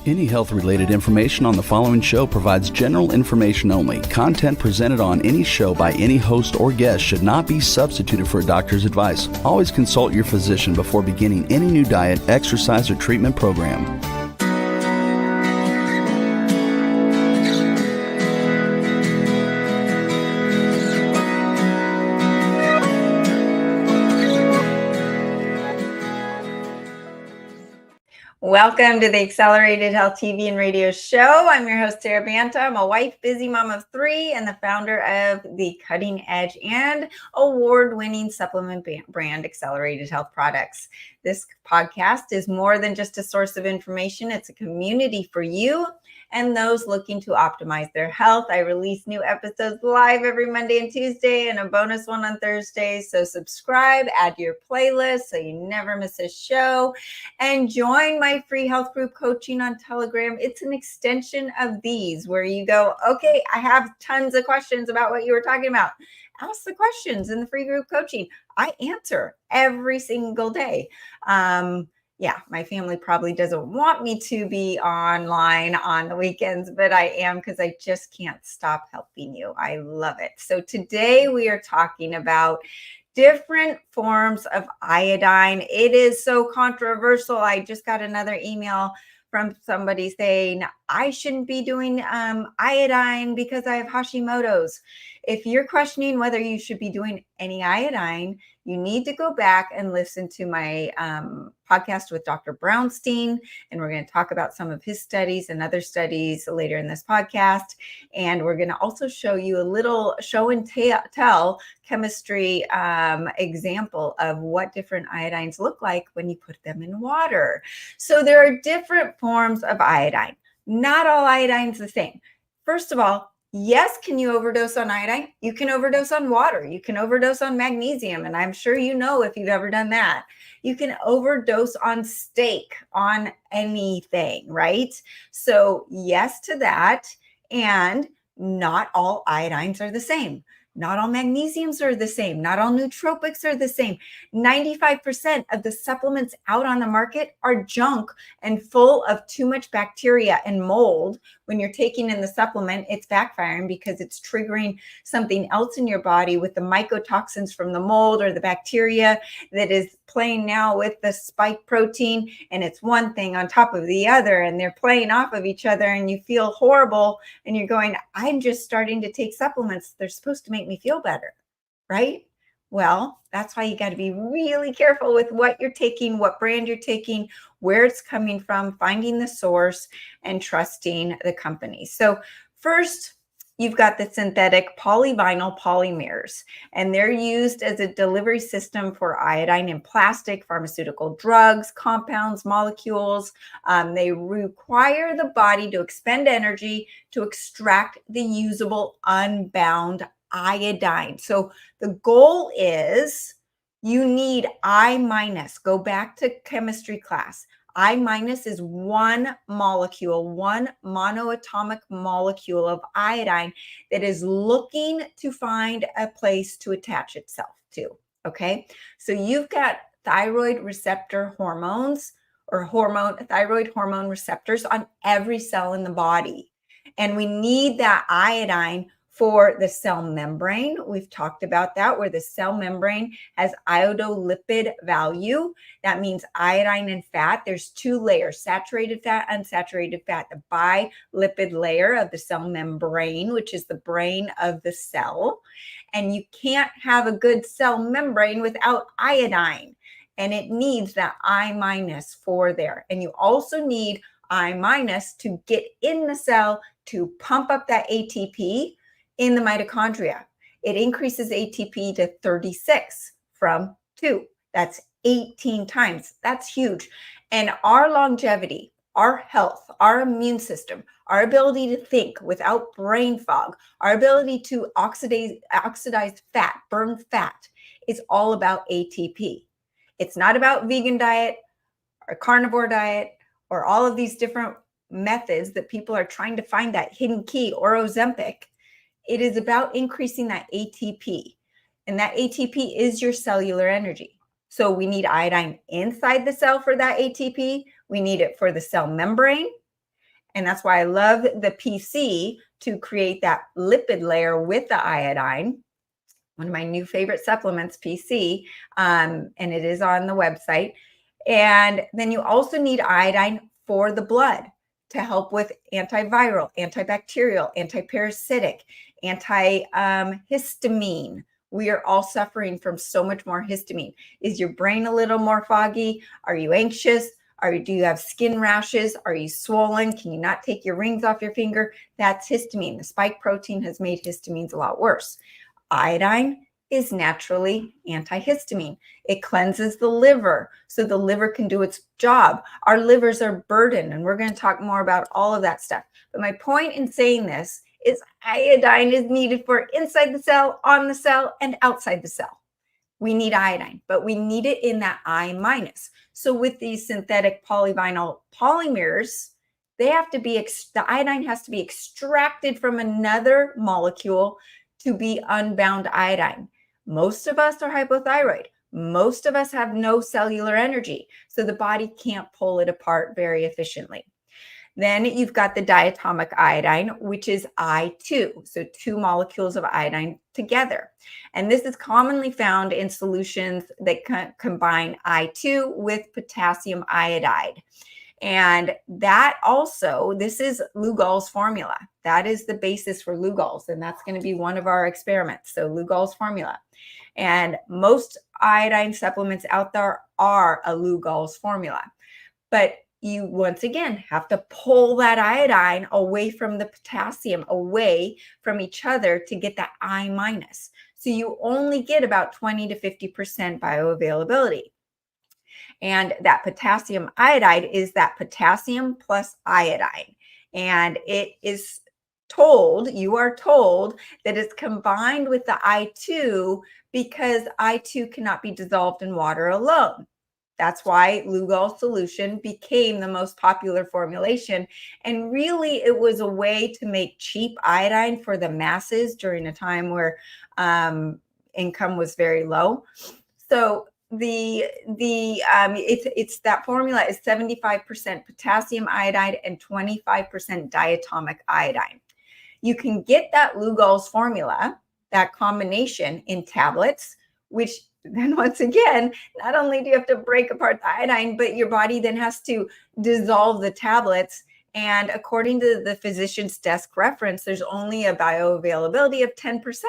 Any health-related information on the following show provides general information only. Content presented on any show by any host or guest should not be substituted for a doctor's advice. Always consult your physician before beginning any new diet, exercise, or treatment program. Welcome to the Accelerated Health TV and Radio Show. I'm your host, Sara Banta. I'm a wife, busy mom of 3, and the founder of the cutting edge and award-winning supplement brand, Accelerated Health Products. This podcast is more than just a source of information. It's a community for you and those looking to optimize their health. I release new episodes live every Monday and Tuesday and a bonus one on Thursdays. So subscribe, add to your playlist so you never miss a show, and join my free health group coaching on Telegram. It's an extension of these where you go, okay, I have tons of questions about what you were talking about. Ask the questions in the free group coaching. I answer every single day. Yeah, my family probably doesn't want me to be online on the weekends, but I am because I just can't stop helping you. I love it. So today we are talking about different forms of iodine. It is so controversial. I just got another email from somebody saying I shouldn't be doing iodine because I have Hashimoto's. If you're questioning whether you should be doing any iodine, you need to go back and listen to my podcast with Dr. Brownstein, and we're going to talk about some of his studies and other studies later in this podcast. And we're going to also show you a little show and tell chemistry example of what different iodines look like when you put them in water. So there are different forms of iodine. Not all iodine's the same. First of all, yes, can you overdose on iodine? You can overdose on water. You can overdose on magnesium. And I'm sure you know if you've ever done that. You can overdose on steak, on anything, right? So yes to that. And not all iodines are the same. Not all magnesiums are the same. Not all nootropics are the same. 95% of the supplements out on the market are junk and full of too much bacteria and mold. When you're taking in the supplement, it's backfiring because it's triggering something else in your body with the mycotoxins from the mold or the bacteria that is playing now with the spike protein. And it's one thing on top of the other, and they're playing off of each other, and you feel horrible. And you're going, I'm just starting to take supplements. They're supposed to make me feel better, right? Well, that's why you got to be really careful with what you're taking, what brand you're taking, where it's coming from, finding the source, and trusting the company. So first, you've got the synthetic polyvinyl polymers, and they're used as a delivery system for iodine in plastic, pharmaceutical drugs, compounds, molecules. They require the body to expend energy to extract the usable unbound iodine. So the goal is you need I minus. Go back to chemistry class. I minus is one molecule, one monoatomic molecule of iodine that is looking to find a place to attach itself to. Okay, so you've got thyroid receptor hormones or thyroid hormone receptors on every cell in the body. And we need that iodine for the cell membrane. We've talked about that, where the cell membrane has iodolipid value. That means iodine and fat. There's 2 layers, saturated fat, unsaturated fat. The bilipid layer of the cell membrane, which is the brain of the cell. And you can't have a good cell membrane without iodine. And it needs that I minus for there. And you also need I minus to get in the cell to pump up that ATP in the mitochondria. It increases ATP to 36 from 2. That's 18 times. That's huge. And our longevity, our health, our immune system, our ability to think without brain fog, our ability to oxidize fat, burn fat, is all about ATP. It's not about vegan diet or carnivore diet or all of these different methods that people are trying to find that hidden key or Ozempic. It is about increasing that ATP, and that ATP is your cellular energy. So we need iodine inside the cell for that ATP. We need it for the cell membrane, And that's why I love the PC to create that lipid layer with the iodine. One of my new favorite supplements, PC, and it is on the website. And then you also need iodine for the blood to help with antiviral, antibacterial, antiparasitic, antihistamine. We are all suffering from so much more histamine. Is your brain a little more foggy? Are you anxious? Do you have skin rashes? Are you swollen? Can you not take your rings off your finger? That's histamine. The spike protein has made histamines a lot worse. Iodine is naturally antihistamine. It cleanses the liver so the liver can do its job. Our livers are burdened, and we're going to talk more about all of that stuff. But my point in saying this is iodine is needed for inside the cell, on the cell, and outside the cell. We need iodine, but we need it in that I minus. So with these synthetic polyvinyl polymers, the iodine has to be extracted from another molecule to be unbound iodine. Most of us are hypothyroid. Most of us have no cellular energy, so the body can't pull it apart very efficiently. Then you've got the diatomic iodine, which is I2, so 2 molecules of iodine together. And this is commonly found in solutions that combine I2 with potassium iodide. And that also, this is Lugol's formula. That is the basis for Lugol's, and that's going to be one of our experiments. So Lugol's formula. And most iodine supplements out there are a Lugol's formula. But you, once again, have to pull that iodine away from the potassium, away from each other to get that I minus. So you only get about 20 to 50% bioavailability. And that potassium iodide is that potassium plus iodine. And it is you are told that it's combined with the I2 because I2 cannot be dissolved in water alone. That's why Lugol's solution became the most popular formulation. And really, it was a way to make cheap iodine for the masses during a time where income was very low. So it's that formula is 75% potassium iodide and 25% diatomic iodine. You can get that Lugol's formula, that combination, in tablets, which then once again, not only do you have to break apart the iodine, but your body then has to dissolve the tablets. And according to the physician's desk reference, there's only a bioavailability of 10%.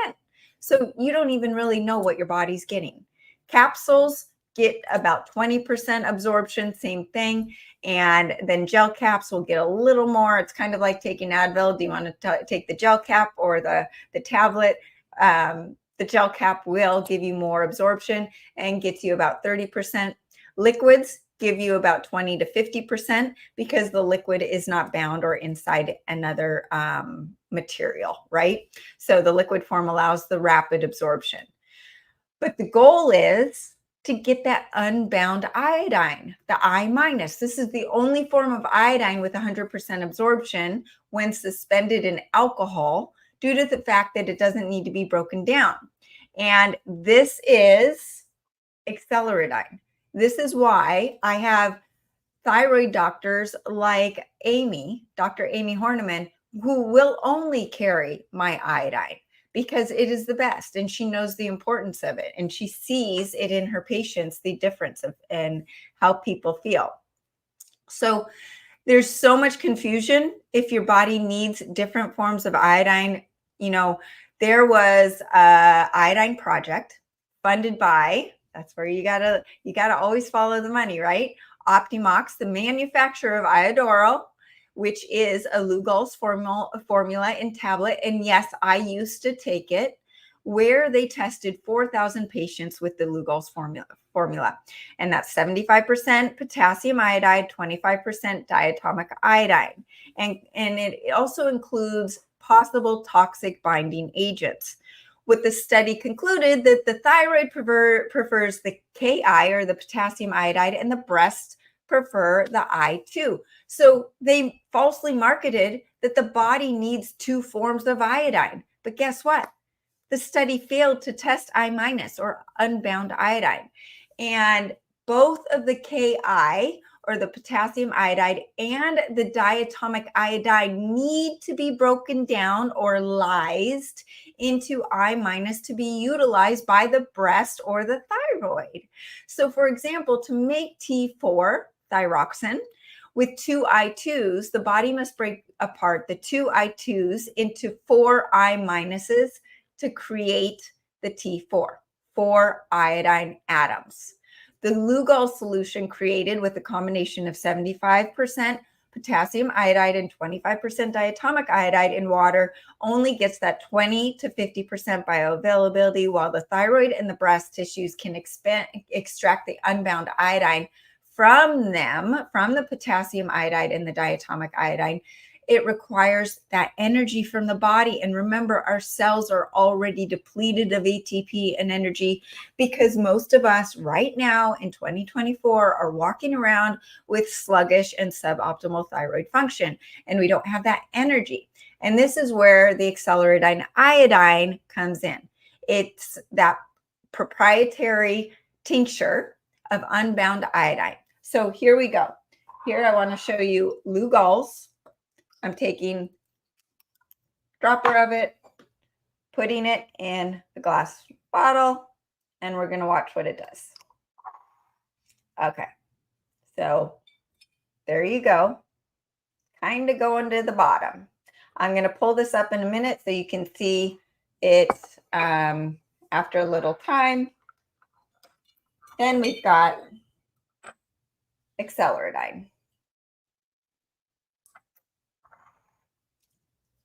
So you don't even really know what your body's getting. Capsules get about 20% absorption, same thing. And then gel caps will get a little more. It's kind of like taking Advil. Do you want to take the gel cap or the tablet? The gel cap will give you more absorption and gets you about 30%. Liquids give you about 20 to 50% because the liquid is not bound or inside another material, right? So the liquid form allows the rapid absorption. But the goal is to get that unbound iodine, the I minus. This is the only form of iodine with 100% absorption when suspended in alcohol due to the fact that it doesn't need to be broken down. And this is acceleridine. This is why I have thyroid doctors like Dr. Amy Horniman, who will only carry my iodine, because it is the best and she knows the importance of it and she sees it in her patients, the difference in how people feel. So there's so much confusion if your body needs different forms of iodine. You know, there was a iodine project funded by, that's where you gotta always follow the money, right? Optimox, the manufacturer of Iodoral, which is a Lugol's formula in tablet. And yes, I used to take it, where they tested 4,000 patients with the Lugol's formula. And that's 75% potassium iodide, 25% diatomic iodine. And it also includes possible toxic binding agents. What the study concluded that the thyroid prefers the Ki, or the potassium iodide, and the breast prefer the I2. So they falsely marketed that the body needs 2 forms of iodine. But guess what? The study failed to test I minus, or unbound iodine. And both of the Ki, or the potassium iodide and the diatomic iodine need to be broken down or lysed into I minus to be utilized by the breast or the thyroid. So for example, to make T4 thyroxine with two I2s, the body must break apart the two I2s into four I minuses to create the T4, 4 iodine atoms. The Lugol solution created with a combination of 75% potassium iodide and 25% diatomic iodide in water only gets that 20 to 50% bioavailability, while the thyroid and the breast tissues can extract the unbound iodine from them, from the potassium iodide and the diatomic iodine. It requires that energy from the body. And remember, our cells are already depleted of ATP and energy because most of us right now in 2024 are walking around with sluggish and suboptimal thyroid function, and we don't have that energy. And this is where the Accelerate iodine comes in. It's that proprietary tincture of unbound iodine. So here we go. Here I want to show you Lugol's. I'm taking a dropper of it, putting it in a glass bottle, and we're going to watch what it does. Okay, so there you go. Kind of going to the bottom. I'm going to pull this up in a minute so you can see it after a little time. Then we've got Accelerate.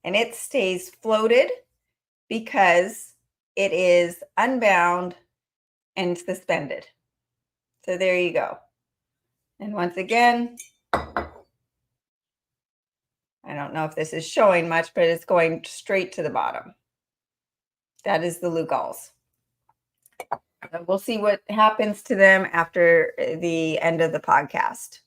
And it stays floated because it is unbound and suspended. So there you go. And once again, I don't know if this is showing much, but it's going straight to the bottom. That is the Lugols. We'll see what happens to them after the end of the podcast.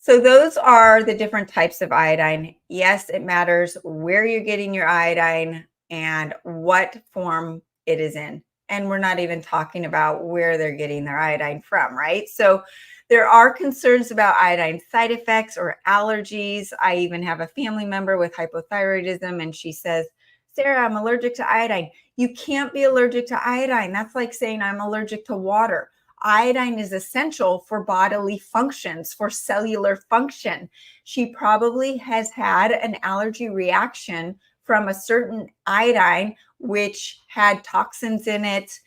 So those are the different types of iodine. Yes, it matters where you're getting your iodine and what form it is in. And we're not even talking about where they're getting their iodine from, right? So there are concerns about iodine side effects or allergies. I even have a family member with hypothyroidism, and she says, Sarah, I'm allergic to iodine. You can't be allergic to iodine. That's like saying I'm allergic to water. Iodine is essential for bodily functions, for cellular function. She probably has had an allergy reaction from a certain iodine, which had toxins in it.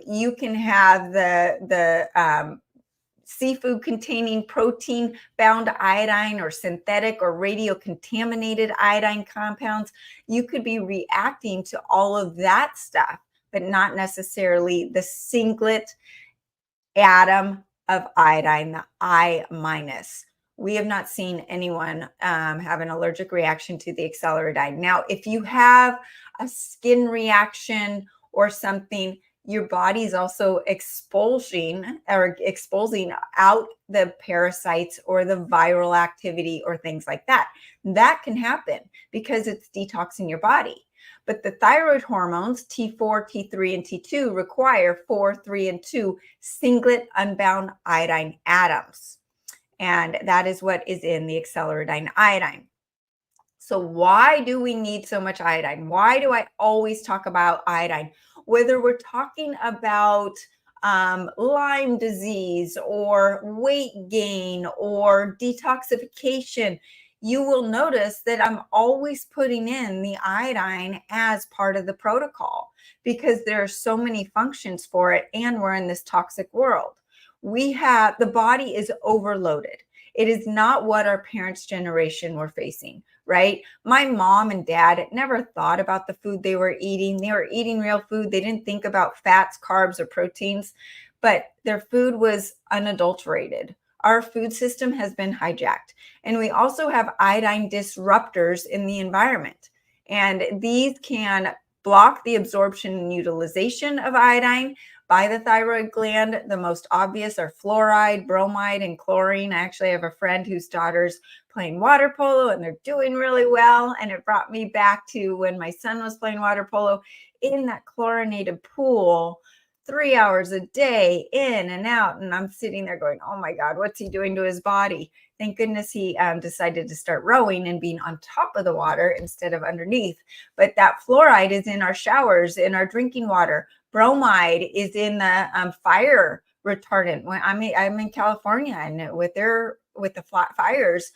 You can have the seafood containing protein bound iodine or synthetic or radio-contaminated iodine compounds. You could be reacting to all of that stuff, but not necessarily the singlet atom of iodine, the I minus. We have not seen anyone have an allergic reaction to the Accelerate. Now, if you have a skin reaction or something, your body is also exposing out the parasites or the viral activity or things like that. That can happen because it's detoxing your body. But the thyroid hormones, T4, T3, and T2, require 4, 3, and 2 singlet unbound iodine atoms. And that is what is in the Accelerate iodine. So why do we need so much iodine? Why do I always talk about iodine? Whether we're talking about Lyme disease or weight gain or detoxification, you will notice that I'm always putting in the iodine as part of the protocol because there are so many functions for it, and we're in this toxic world. The body is overloaded. It is not what our parents' generation were facing, right? My mom and dad never thought about the food they were eating. They were eating real food. They didn't think about fats, carbs, or proteins, but their food was unadulterated. Our food system has been hijacked. And we also have iodine disruptors in the environment. And these can block the absorption and utilization of iodine by the thyroid gland. The most obvious are fluoride, bromide, and chlorine. I actually have a friend whose daughter's playing water polo and they're doing really well. And it brought me back to when my son was playing water polo in that chlorinated pool. 3 hours a day in and out. And I'm sitting there going, oh my God, what's he doing to his body? Thank goodness he decided to start rowing and being on top of the water instead of underneath. But that fluoride is in our showers, in our drinking water. Bromide is in the fire retardant. When I'm in California, and with the fires,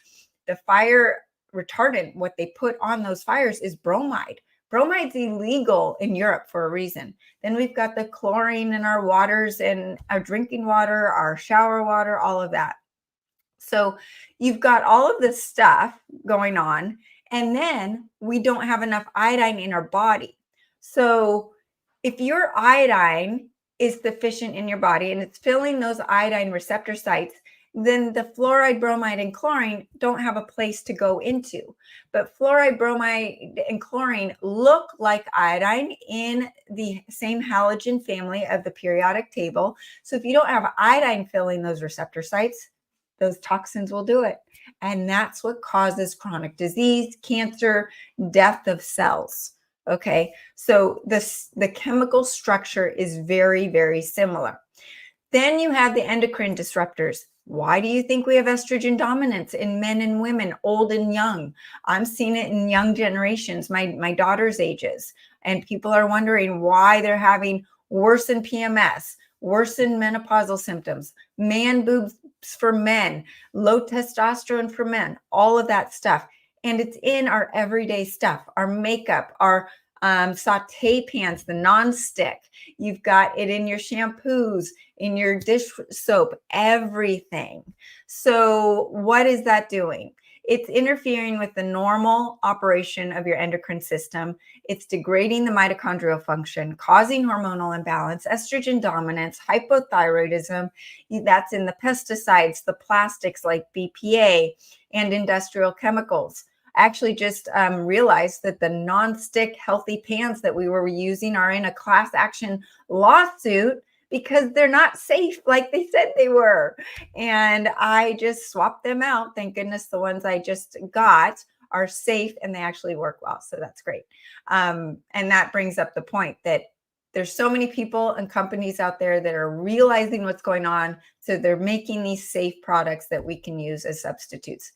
the fire retardant, what they put on those fires is bromide. Bromide's illegal in Europe for a reason. Then we've got the chlorine in our waters and our drinking water, our shower water, all of that. So you've got all of this stuff going on, and then we don't have enough iodine in our body. So if your iodine is deficient in your body and it's filling those iodine receptor sites, then the fluoride, bromide, and chlorine don't have a place to go into. But fluoride, bromide, and chlorine look like iodine in the same halogen family of the periodic table. So if you don't have iodine filling those receptor sites, those toxins will do it. And that's what causes chronic disease, cancer, death of cells. Okay, so the chemical structure is very, very similar. Then you have the endocrine disruptors. Why do you think we have estrogen dominance in men and women, old and young? I'm seeing it in young generations, my daughter's ages. And people are wondering why they're having worsened PMS, worsened menopausal symptoms, man boobs for men, low testosterone for men, all of that stuff. And it's in our everyday stuff, our makeup, our saute pans, the non-stick. You've got it in your shampoos, in your dish soap, everything. So what is that doing? It's interfering with the normal operation of your endocrine system. It's degrading the mitochondrial function, causing hormonal imbalance, estrogen dominance, hypothyroidism. That's in the pesticides, the plastics like BPA, and industrial chemicals. I actually just realized that the non-stick healthy pans that we were using are in a class action lawsuit because they're not safe like they said they were. And I just swapped them out. Thank goodness the ones I just got are safe and they actually work well. So that's great. And that brings up the point that there's so many people and companies out there that are realizing what's going on. So they're making these safe products that we can use as substitutes.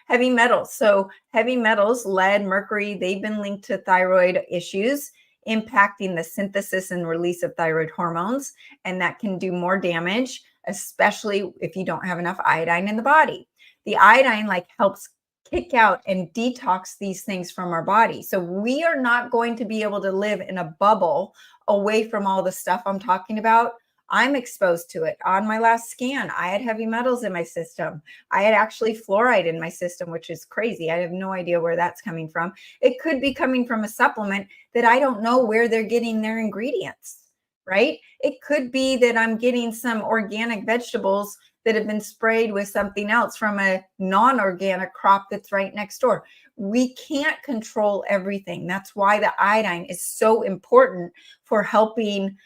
Heavy metals. So heavy metals, lead, mercury, they've been linked to thyroid issues, impacting the synthesis and release of thyroid hormones. And that can do more damage, especially if you don't have enough iodine in the body. The iodine helps kick out and detox these things from our body. So we are not going to be able to live in a bubble away from all the stuff I'm talking about. I'm exposed to it. On my last scan, I had heavy metals in my system. I had actually fluoride in my system, which is crazy. I have no idea where that's coming from. It could be coming from a supplement that I don't know where they're getting their ingredients, right? It could be that I'm getting some organic vegetables that have been sprayed with something else from a non-organic crop that's right next door. We can't control everything. That's why the iodine is so important for helping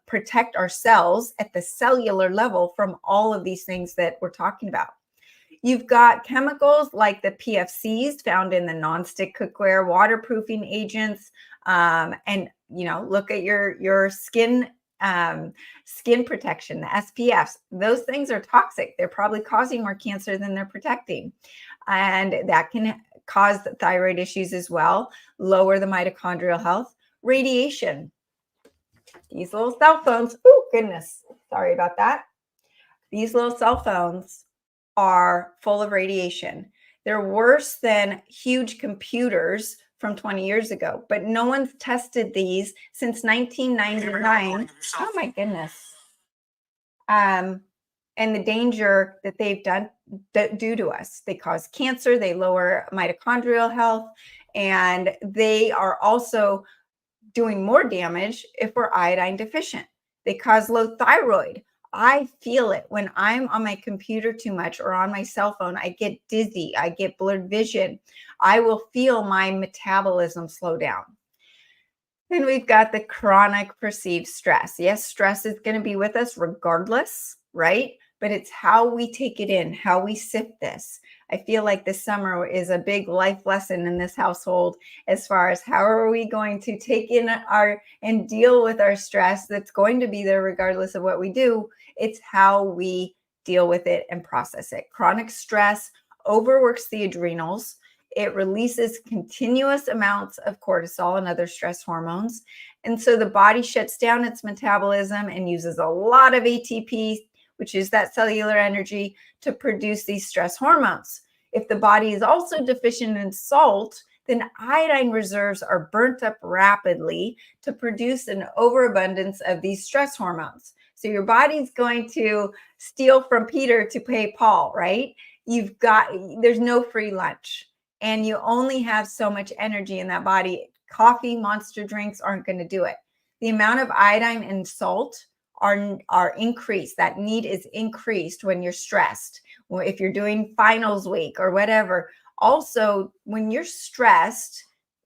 protect our cells at the cellular level from all of these things that we're talking about. You've got chemicals like the PFCs found in the nonstick cookware, waterproofing agents, and look at your skin protection, the SPFs. Those things are toxic. They're probably causing more cancer than they're protecting, and that can cause thyroid issues as well. Lower the mitochondrial health. Radiation. These little cell phones, oh goodness, sorry about that. These little cell phones are full of radiation. They're worse than huge computers from 20 years ago, but no one's tested these since 1999. Oh my goodness. And the danger that they've done due to us. They cause cancer, they lower mitochondrial health, and they are also doing more damage if we're iodine deficient. They cause low thyroid. I feel it when I'm on my computer too much or on my cell phone. I get dizzy. I get blurred vision. I will feel my metabolism slow down. Then we've got the chronic perceived stress. Yes, stress is going to be with us regardless, right? But it's how we take it in, how we sift this. I feel like this summer is a big life lesson in this household as far as how are we going to take in and deal with our stress that's going to be there regardless of what we do. It's how we deal with it and process it. Chronic stress overworks the adrenals. It releases continuous amounts of cortisol and other stress hormones. And so the body shuts down its metabolism and uses a lot of ATP, which is that cellular energy, to produce these stress hormones. If the body is also deficient in salt, then iodine reserves are burnt up rapidly to produce an overabundance of these stress hormones. So your body's going to steal from Peter to pay Paul, right? There's no free lunch, and you only have so much energy in that body. Coffee, monster drinks aren't going to do it. The amount of iodine and salt are increased. That need is increased when you're stressed, or if you're doing finals week or whatever. Also, when you're stressed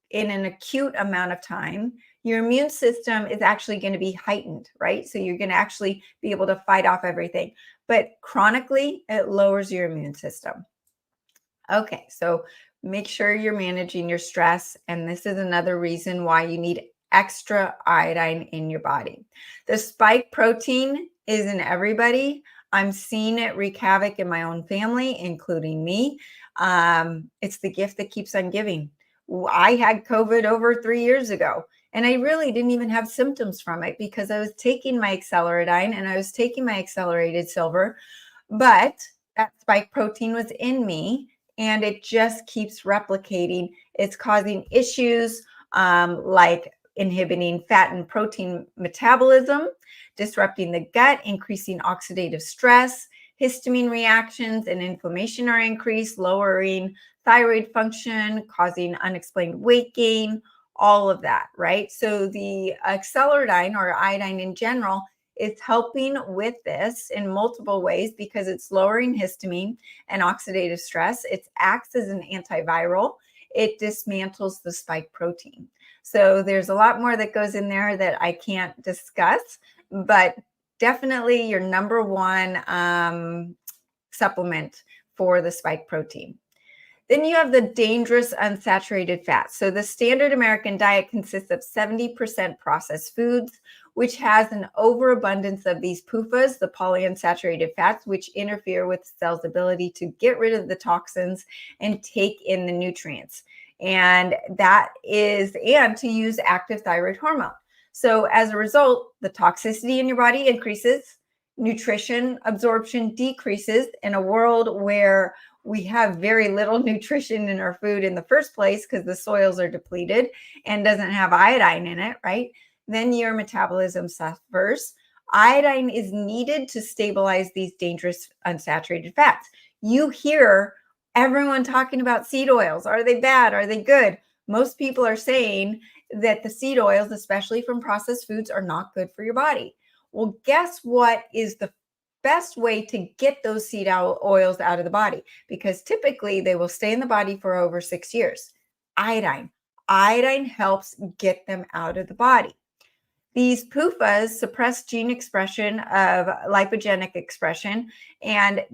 in an acute amount of time, your immune system is actually going to be heightened, right? So you're going to actually be able to fight off everything. But chronically, it lowers your immune system. Okay, so make sure you're managing your stress. And this is another reason why you need extra iodine in your body. The spike protein is in everybody. I'm seeing it wreak havoc in my own family, including me. It's the gift that keeps on giving. I had COVID over 3 years ago, and I really didn't even have symptoms from it because I was taking my acceleradine and I was taking my accelerated silver, but that spike protein was in me, and it just keeps replicating. It's causing issues like inhibiting fat and protein metabolism, disrupting the gut, increasing oxidative stress, histamine reactions and inflammation are increased, lowering thyroid function, causing unexplained weight gain, all of that, right? So the acceleradine, or iodine in general, is helping with this in multiple ways because it's lowering histamine and oxidative stress. It acts as an antiviral. It dismantles the spike protein. So there's a lot more that goes in there that I can't discuss, but definitely your number one supplement for the spike protein. Then you have the dangerous unsaturated fats. So the standard American diet consists of 70% processed foods, which has an overabundance of these PUFAs, the polyunsaturated fats, which interfere with cells' ability to get rid of the toxins and take in the nutrients. And to use active thyroid hormone. So as a result, the toxicity in your body increases, nutrition absorption decreases in a world where we have very little nutrition in our food in the first place because the soils are depleted and doesn't have iodine in it, right? Then your metabolism suffers. Iodine is needed to stabilize these dangerous unsaturated fats. You hear everyone talking about seed oils. Are they bad? Are they good? Most people are saying that the seed oils, especially from processed foods, are not good for your body. Well, guess what is the best way to get those seed oils out of the body? Because typically they will stay in the body for over 6 years. Iodine. Iodine helps get them out of the body. These PUFAs suppress gene expression of lipogenic expression, and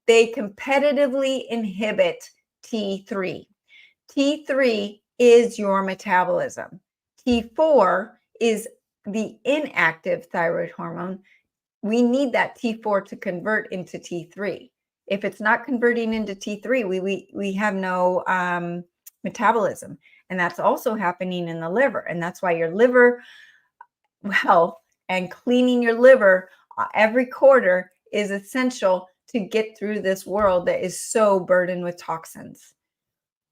they competitively inhibit T3. T3 is your metabolism. T4 is the inactive thyroid hormone. We need that T4 to convert into T3. If it's not converting into T3, we have no metabolism. And that's also happening in the liver. And that's why your liver health and cleaning your liver every quarter is essential to get through this world that is so burdened with toxins.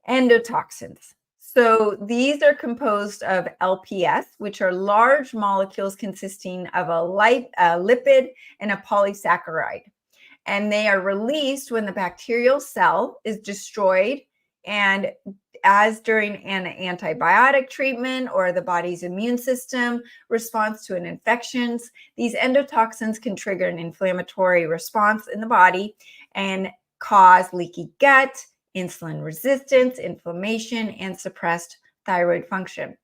Endotoxins. So these are composed of LPS, which are large molecules consisting of a lipid and a polysaccharide. And they are released when the bacterial cell is destroyed, and as during an antibiotic treatment or the body's immune system responds to an infection. These endotoxins can trigger an inflammatory response in the body and cause leaky gut, insulin resistance, inflammation, and suppressed thyroid function.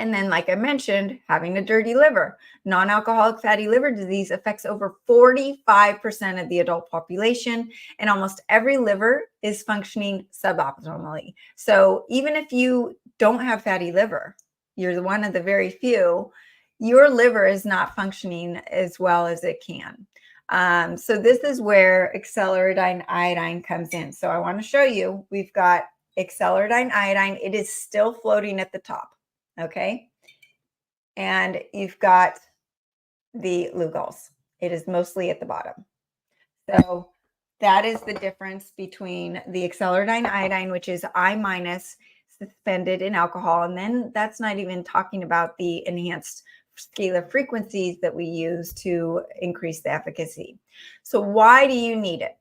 And then, like I mentioned, having a dirty liver. Non-alcoholic fatty liver disease affects over 45% of the adult population, and almost every liver is functioning suboptimally. So even if you don't have fatty liver, you're one of the very few, your liver is not functioning as well as it can. So this is where Acceloridine iodine comes in. So I want to show you, we've got Acceloridine iodine. It is still floating at the top, okay? And you've got the Lugol's. It is mostly at the bottom. So that is the difference between the Acceloridine iodine, which is I- suspended in alcohol. And then that's not even talking about the enhanced scalar frequencies that we use to increase the efficacy. So why do you need it?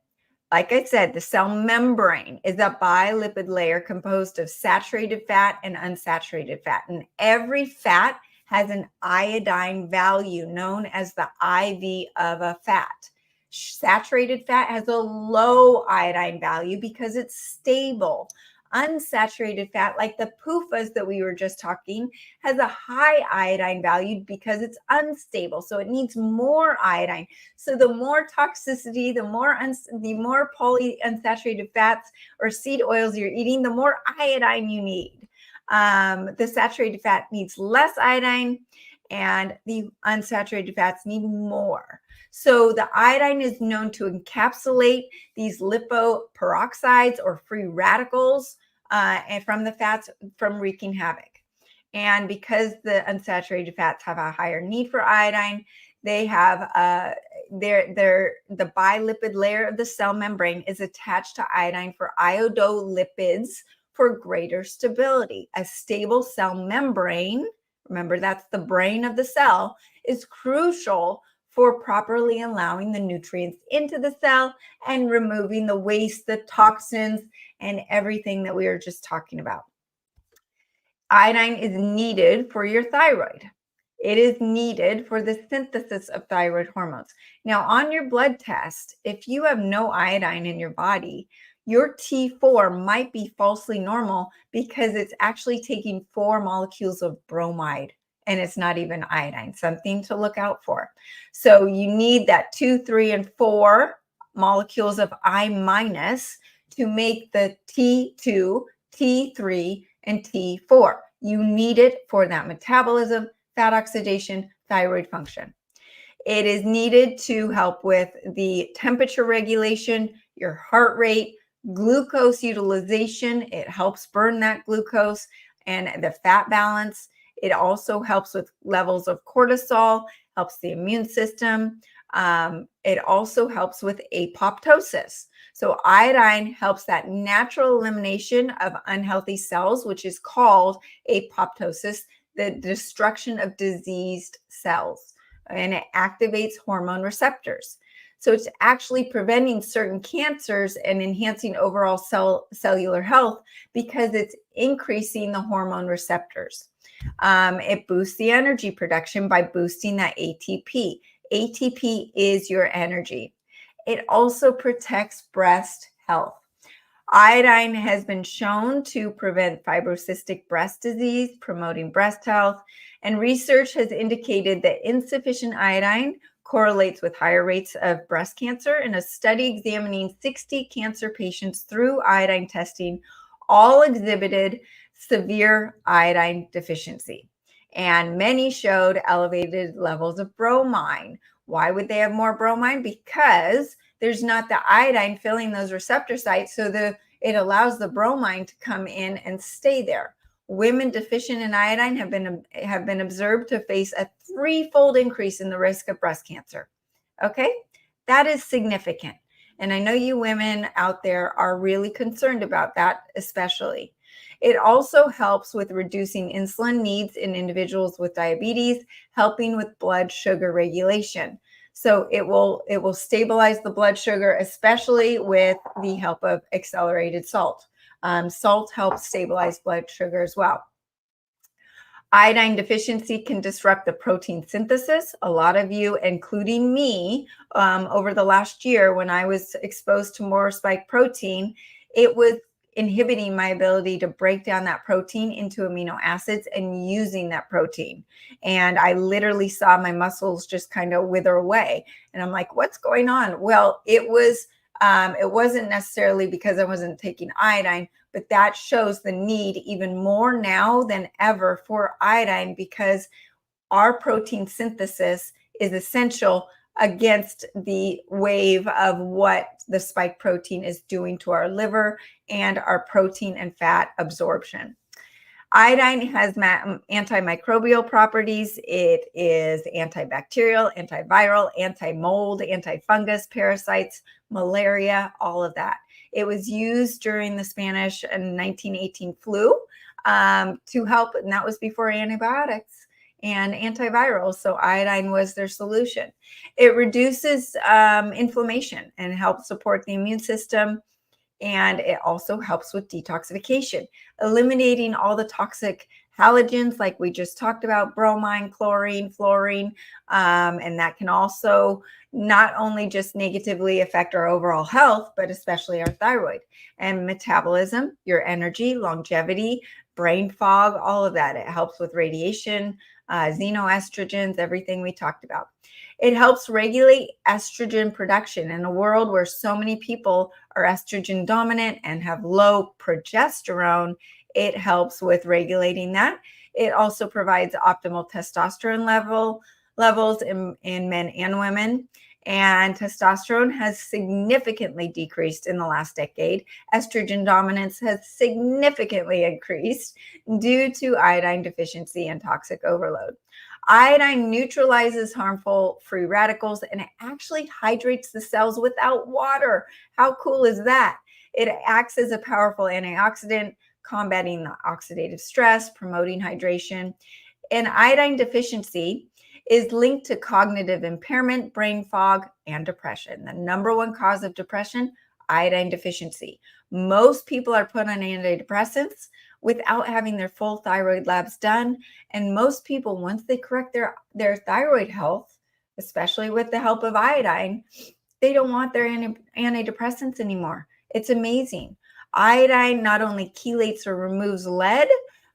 Like I said, the cell membrane is a bilipid layer composed of saturated fat and unsaturated fat. And every fat has an iodine value known as the IV of a fat. Saturated fat has a low iodine value because it's stable. Unsaturated fat, like the PUFAs that we were just talking, has a high iodine value because it's unstable. So it needs more iodine. So the more toxicity, the more polyunsaturated fats or seed oils you're eating, the more iodine you need. The saturated fat needs less iodine, and the unsaturated fats need more. So the iodine is known to encapsulate these lipoperoxides or free radicals and from the fats from wreaking havoc. And because the unsaturated fats have a higher need for iodine, they have the bilipid layer of the cell membrane is attached to iodine for iodolipids for greater stability. A stable cell membrane, remember that's the brain of the cell, is crucial for properly allowing the nutrients into the cell and removing the waste, the toxins, and everything that we were just talking about. Iodine is needed for your thyroid. It is needed for the synthesis of thyroid hormones. Now, on your blood test, if you have no iodine in your body, your T4 might be falsely normal because it's actually taking 4 molecules of bromide, and it's not even iodine, something to look out for. So you need that 2, 3, and 4 molecules of I- to make the T2, T3, and T4. You need it for that metabolism, fat oxidation, thyroid function. It is needed to help with the temperature regulation, your heart rate, glucose utilization. It helps burn that glucose and the fat balance. It also helps with levels of cortisol, helps the immune system. It also helps with apoptosis. So iodine helps that natural elimination of unhealthy cells, which is called apoptosis, the destruction of diseased cells, and it activates hormone receptors. So it's actually preventing certain cancers and enhancing overall cellular health because it's increasing the hormone receptors. It boosts the energy production by boosting that ATP. ATP is your energy. It also protects breast health. Iodine has been shown to prevent fibrocystic breast disease, promoting breast health, and research has indicated that insufficient iodine correlates with higher rates of breast cancer. In a study examining 60 cancer patients through iodine testing, all exhibited severe iodine deficiency, and many showed elevated levels of bromine. Why would they have more bromine? Because there's not the iodine filling those receptor sites, so it allows the bromine to come in and stay there. Women deficient in iodine have been observed to face a 3-fold increase in the risk of breast cancer. Okay, that is significant. And I know you women out there are really concerned about that, especially. It also helps with reducing insulin needs in individuals with diabetes, helping with blood sugar regulation. So it will stabilize the blood sugar, especially with the help of accelerated salt. Salt helps stabilize blood sugar as well. Iodine deficiency can disrupt the protein synthesis. A lot of you, including me, over the last year when I was exposed to more spike protein, it inhibiting my ability to break down that protein into amino acids and using that protein. And I literally saw my muscles just kind of wither away. And I'm like, what's going on? Well, it wasn't necessarily because I wasn't taking iodine, but that shows the need even more now than ever for iodine, because our protein synthesis is essential against the wave of what the spike protein is doing to our liver and our protein and fat absorption. Iodine has antimicrobial properties. It is antibacterial, antiviral, anti-mold, anti-fungus, parasites, malaria, all of that. It was used during the Spanish and 1918 flu to help, and that was before antibiotics and antivirals. So iodine was their solution. It reduces inflammation and helps support the immune system. And it also helps with detoxification, eliminating all the toxic halogens like we just talked about, bromine, chlorine, fluorine. And that can also not only just negatively affect our overall health, but especially our thyroid and metabolism, your energy, longevity, brain fog, all of that. It helps with radiation, xenoestrogens, everything we talked about. It helps regulate estrogen production in a world where so many people are estrogen dominant and have low progesterone. It helps with regulating that. It also provides optimal testosterone levels in men and women. And testosterone has significantly decreased in the last decade. Estrogen dominance has significantly increased due to iodine deficiency and toxic overload. Iodine neutralizes harmful free radicals, and it actually hydrates the cells without water. How cool is that? It acts as a powerful antioxidant, combating the oxidative stress, promoting hydration. And iodine deficiency is linked to cognitive impairment, brain fog, and depression. The number one cause of depression, iodine deficiency. Most people are put on antidepressants without having their full thyroid labs done. And most people, once they correct their thyroid health, especially with the help of iodine, they don't want their antidepressants anymore. It's amazing. Iodine not only chelates or removes lead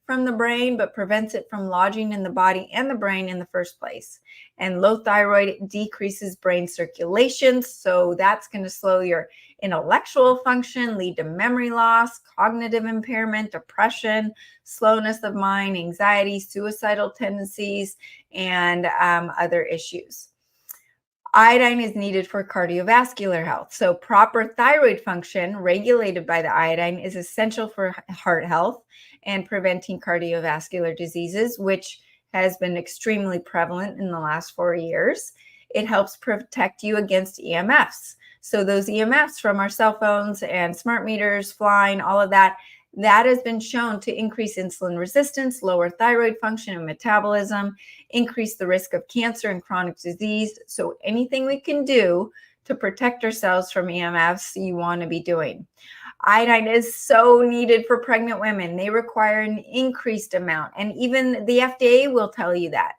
from the brain, but prevents it from lodging in the body and the brain in the first place. And low thyroid decreases brain circulation. So that's going to slow your intellectual function, lead to memory loss, cognitive impairment, depression, slowness of mind, anxiety, suicidal tendencies, and other issues. Iodine is needed for cardiovascular health. So proper thyroid function regulated by the iodine is essential for heart health and preventing cardiovascular diseases, which has been extremely prevalent in the last 4 years. It helps protect you against EMFs. So those EMFs from our cell phones and smart meters, flying, all of that, that has been shown to increase insulin resistance, lower thyroid function and metabolism, increase the risk of cancer and chronic disease. So anything we can do to protect ourselves from EMFs, you want to be doing. Iodine is so needed for pregnant women. They require an increased amount. And even the FDA will tell you that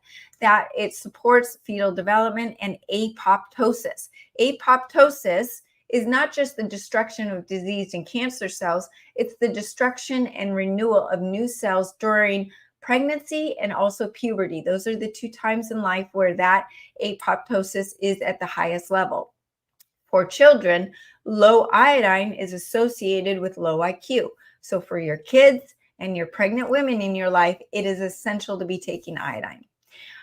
it supports fetal development and apoptosis. Apoptosis is not just the destruction of diseased and cancer cells, it's the destruction and renewal of new cells during pregnancy and also puberty. Those are the 2 times in life where that apoptosis is at the highest level. For children, low iodine is associated with low IQ. So for your kids and your pregnant women in your life, it is essential to be taking iodine.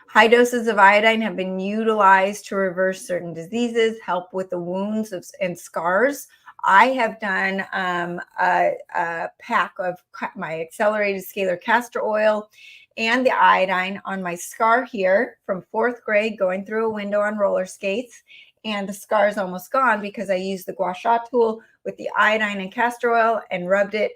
High doses of iodine have been utilized to reverse certain diseases, help with the wounds and scars. I have done a pack of my accelerated scalar castor oil and the iodine on my scar here from 4th grade, going through a window on roller skates. And the scar is almost gone because I used the gua sha tool with the iodine and castor oil and rubbed it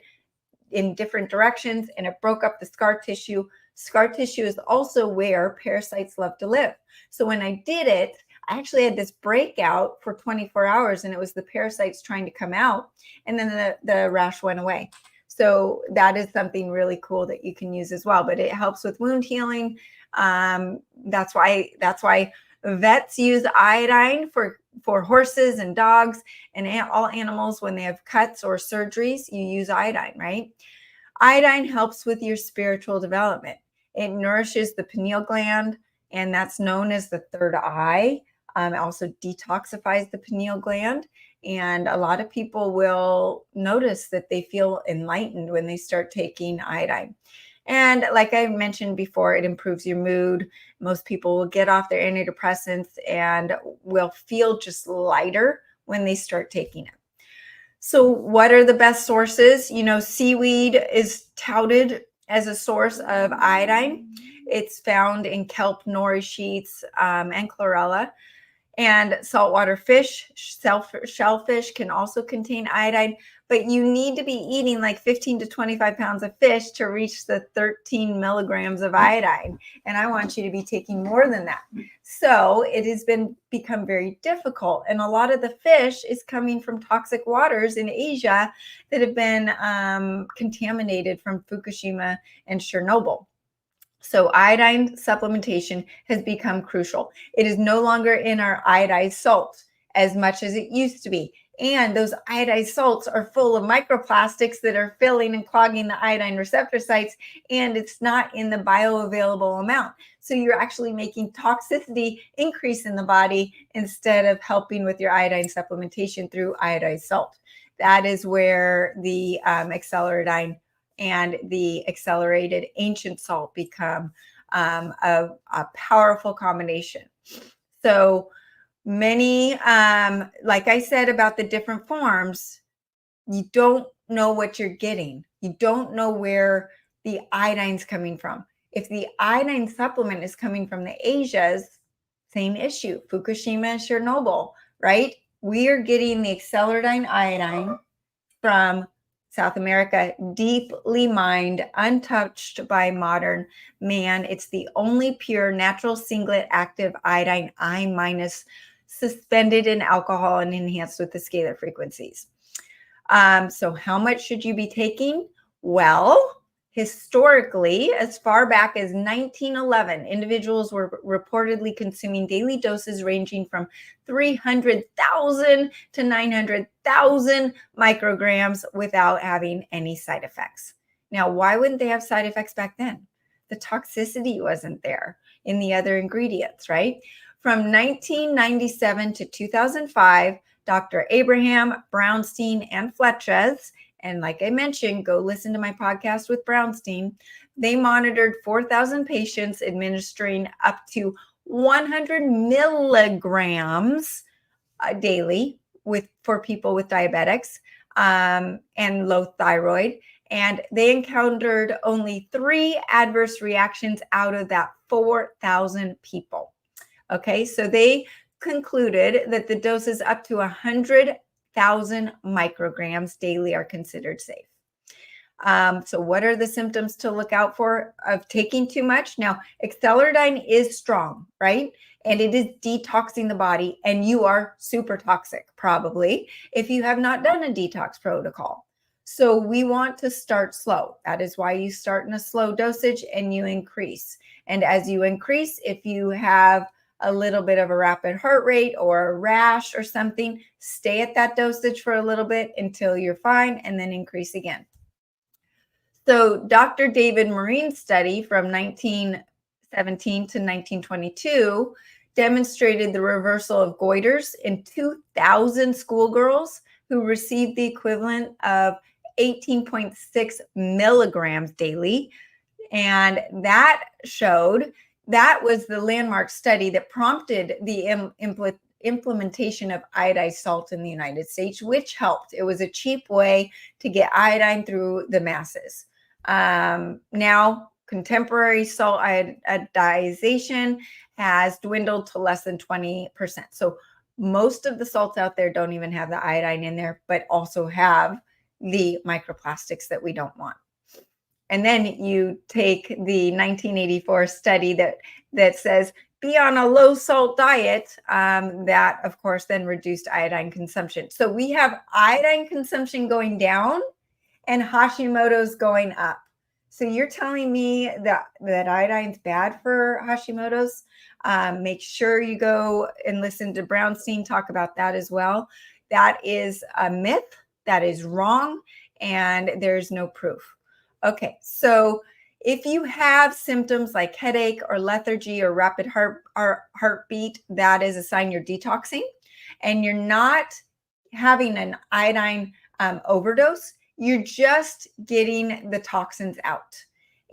in different directions, and it broke up the scar tissue. Scar tissue is also where parasites love to live. So when I did it, I actually had this breakout for 24 hours, and it was the parasites trying to come out, and then the rash went away. So that is something really cool that you can use as well. But it helps with wound healing. That's why vets use iodine for for horses and dogs and all animals, when they have cuts or surgeries, you use iodine, right? Iodine helps with your spiritual development. It nourishes the pineal gland, and that's known as the third eye. It also detoxifies the pineal gland. And a lot of people will notice that they feel enlightened when they start taking iodine. And like I mentioned before, it improves your mood. Most people will get off their antidepressants and will feel just lighter when they start taking it. So what are the best sources? Seaweed is touted as a source of iodine. It's found in kelp, nori sheets, and chlorella. And saltwater fish, shellfish can also contain iodine, but you need to be eating like 15 to 25 pounds of fish to reach the 13 milligrams of iodine. And I want you to be taking more than that. So it has become very difficult. And a lot of the fish is coming from toxic waters in Asia that have been contaminated from Fukushima and Chernobyl. So iodine supplementation has become crucial. It is no longer in our iodized salt as much as it used to be. And those iodized salts are full of microplastics that are filling and clogging the iodine receptor sites, and it's not in the bioavailable amount. So you're actually making toxicity increase in the body instead of helping with your iodine supplementation through iodized salt. That is where the Acceleradine and the accelerated ancient salt become a powerful combination. So many, like I said about the different forms, you don't know what you're getting. You don't know where the iodine's coming from. If the iodine supplement is coming from the Asias, same issue, Fukushima and Chernobyl, right? We are getting the Acceleradine iodine from South America, deeply mined, untouched by modern man. It's the only pure natural singlet active iodine I- suspended in alcohol and enhanced with the scalar frequencies. So how much should you be taking? Well, historically, as far back as 1911, individuals were reportedly consuming daily doses ranging from 300,000 to 900,000 micrograms without having any side effects. Now, why wouldn't they have side effects back then? The toxicity wasn't there in the other ingredients, right? From 1997 to 2005, Dr. Abraham, Brownstein, and Fletches, and like I mentioned, go listen to my podcast with Brownstein. They monitored 4,000 patients administering up to 100 milligrams daily for people with diabetics and low thyroid. And they encountered only 3 adverse reactions out of that 4,000 people. Okay, so they concluded that the doses up to 100,000 micrograms daily are considered safe. So what are the symptoms to look out for of taking too much? Now, Acceleradine is strong, right? And it is detoxing the body, and you are super toxic, probably, if you have not done a detox protocol. So we want to start slow. That is why you start in a slow dosage and you increase. And as you increase, if you have a little bit of a rapid heart rate or a rash or something, stay at that dosage for a little bit until you're fine and then increase again. So Dr. David Marine's study from 1917 to 1922 demonstrated the reversal of goiters in 2,000 schoolgirls who received the equivalent of 18.6 milligrams daily. And that showed that was the landmark study that prompted the implementation of iodized salt in the United States, which helped. It was a cheap way to get iodine through the masses. Now, contemporary salt iodization has dwindled to less than 20%. So most of the salts out there don't even have the iodine in there, but also have the microplastics that we don't want. And then you take the 1984 study that says be on a low salt diet, that of course then reduced iodine consumption. So we have iodine consumption going down and Hashimoto's going up. So you're telling me that iodine's bad for Hashimoto's? Make sure you go and listen to Brownstein talk about that as well. That is a myth. That is wrong. And there's no proof. Okay, so if you have symptoms like headache or lethargy or rapid heartbeat, that is a sign you're detoxing and you're not having an iodine overdose. You're just getting the toxins out.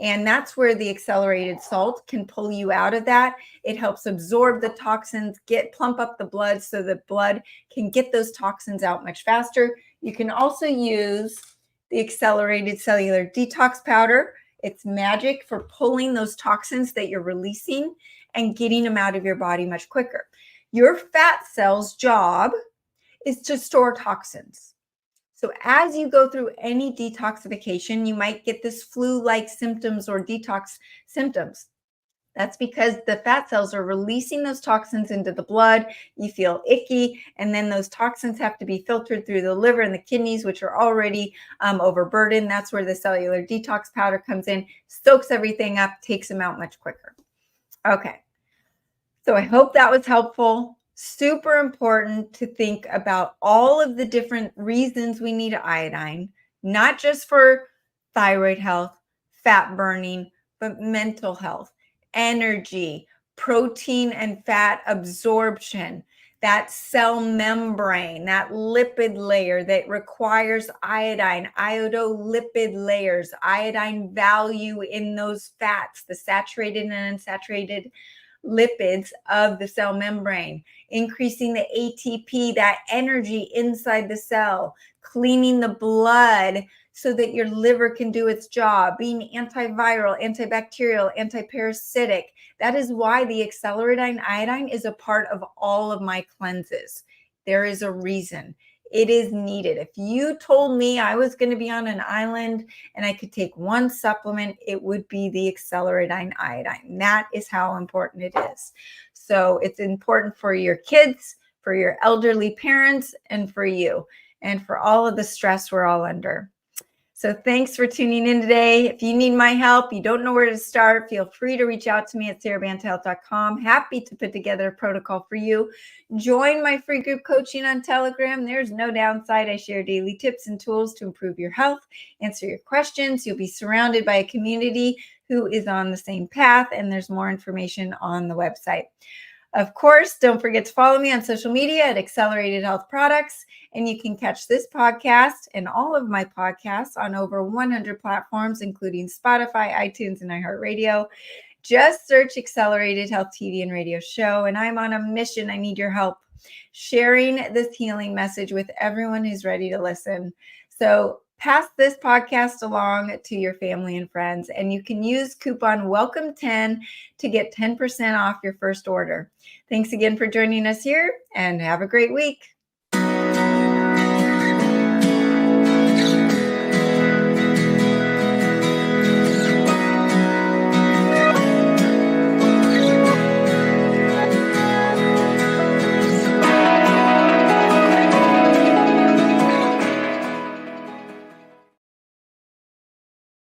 And that's where the accelerated salt can pull you out of that. It helps absorb the toxins, plump up the blood so the blood can get those toxins out much faster. You can also use the accelerated cellular detox powder. It's magic for pulling those toxins that you're releasing and getting them out of your body much quicker. Your fat cell's job is to store toxins. So as you go through any detoxification, you might get this flu-like symptoms or detox symptoms. That's because the fat cells are releasing those toxins into the blood. You feel icky, and then those toxins have to be filtered through the liver and the kidneys, which are already overburdened. That's where the cellular detox powder comes in, soaks everything up, takes them out much quicker. Okay, so I hope that was helpful. Super important to think about all of the different reasons we need iodine, not just for thyroid health, fat burning, but mental health, energy, protein and fat absorption, that cell membrane, that lipid layer that requires iodine, iodo-lipid layers, iodine value in those fats, the saturated and unsaturated lipids of the cell membrane, increasing the ATP, that energy inside the cell, cleaning the blood so that your liver can do its job, being antiviral, antibacterial, antiparasitic. That is why the accelerated iodine is a part of all of my cleanses. There is a reason. It is needed. If you told me I was going to be on an island and I could take one supplement, it would be the accelerated iodine. That is how important it is. So it's important for your kids, for your elderly parents, and for you, and for all of the stress we're all under. So thanks for tuning in today. If you need my help, you don't know where to start, feel free to reach out to me at SaraBantaHealth.com. Happy to put together a protocol for you. Join my free group coaching on Telegram. There's no downside. I share daily tips and tools to improve your health, answer your questions. You'll be surrounded by a community who is on the same path, and there's more information on the website. Of course, don't forget to follow me on social media at Accelerated Health Products, and you can catch this podcast and all of my podcasts on over 100 platforms, including Spotify, iTunes, and iHeartRadio. Just search Accelerated Health TV and Radio Show, and I'm on a mission. I need your help sharing this healing message with everyone who's ready to listen. So pass this podcast along to your family and friends, and you can use coupon WELCOME10 to get 10% off your first order. Thanks again for joining us here, and have a great week.